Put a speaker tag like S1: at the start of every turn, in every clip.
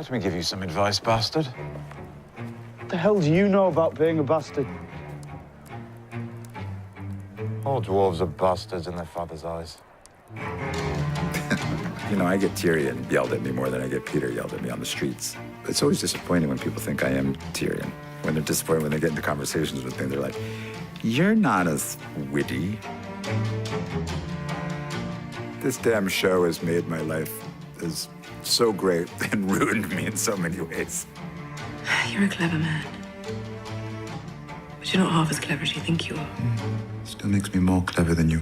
S1: Let me give you some advice, bastard.
S2: What the hell do you know about being a bastard?
S1: All dwarves are bastards in their father's eyes.
S3: You know, I get Tyrion yelled at me more than I get Peter yelled at me on the streets. It's always disappointing when people think I am Tyrion. When they're disappointed when they get into conversations with me, they're like, you're not as witty. This damn show has made my life is so great and ruined me in so many ways.
S4: You're a clever man. But you're not half as clever as you think you are.
S3: Still makes me more clever than you.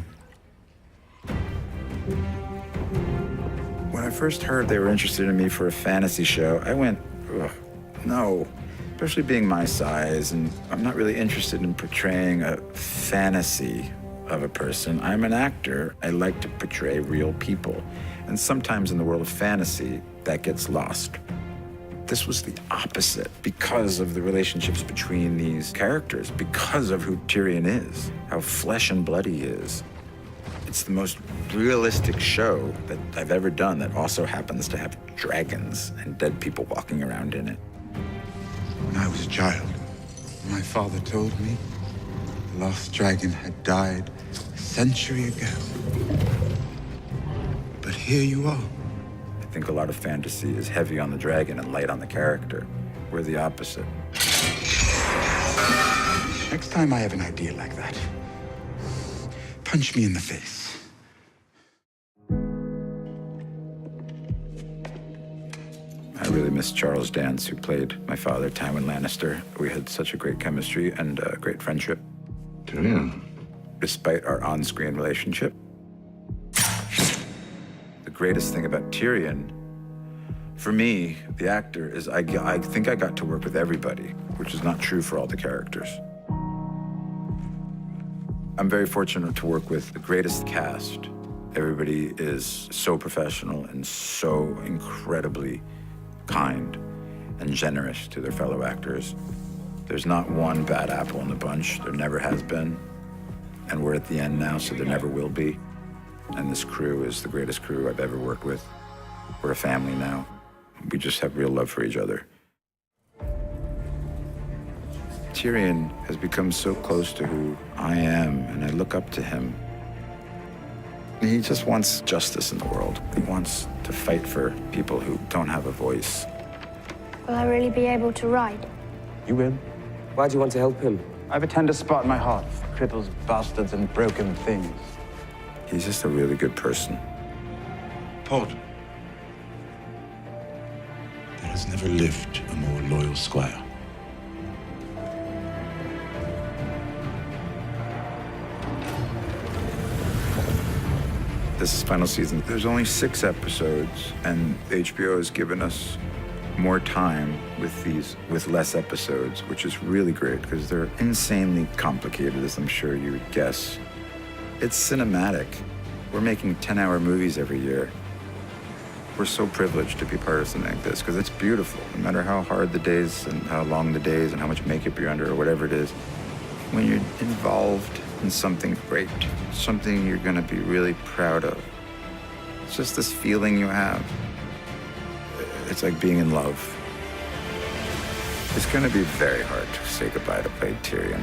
S3: When I first heard they were interested in me for a fantasy show, I went, ugh, no. Especially being my size, and I'm not really interested in portraying a fantasy of a person. I'm an actor. I like to portray real people. And sometimes in the world of fantasy, that gets lost. This was the opposite because of the relationships between these characters, because of who Tyrion is, how flesh and blood he is. It's the most realistic show that I've ever done that also happens to have dragons and dead people walking around in it.
S5: When I was a child, my father told me the last dragon had died a century ago. But here you are.
S3: I think a lot of fantasy is heavy on the dragon and light on the character. We're the opposite.
S5: Next time I have an idea like that, punch me in the face.
S3: I really miss Charles Dance, who played my father, Tywin Lannister. We had such a great chemistry and a great friendship.
S5: Tyrion.
S3: Despite our on-screen relationship. The greatest thing about Tyrion, for me, the actor, is I think I got to work with everybody, which is not true for all the characters. I'm very fortunate to work with the greatest cast. Everybody is so professional and so incredibly kind and generous to their fellow actors. There's not one bad apple in the bunch. There never has been. And we're at the end now, so there never will be. And this crew is the greatest crew I've ever worked with. We're a family now. We just have real love for each other. Tyrion has become so close to who I am, and I look up to him. He just wants justice in the world. He wants to fight for people who don't have a voice.
S6: Will I really be able to ride?
S2: You will.
S7: Why do you want to help him?
S2: I have a tender spot in my heart for cripples, bastards, and broken things.
S3: He's just a really good person.
S5: Pod. There has never lived a more loyal squire.
S3: This is final season. There's only 6 episodes, and HBO has given us more time with less episodes, which is really great because they're insanely complicated, as I'm sure you would guess. It's cinematic. We're making 10-hour movies every year. We're so privileged to be part of something like this because it's beautiful, no matter how hard the days and how long the days and how much makeup you're under or whatever it is. When you're involved in something great, something you're gonna be really proud of. It's just this feeling you have. It's like being in love. It's gonna be very hard to say goodbye to play Tyrion.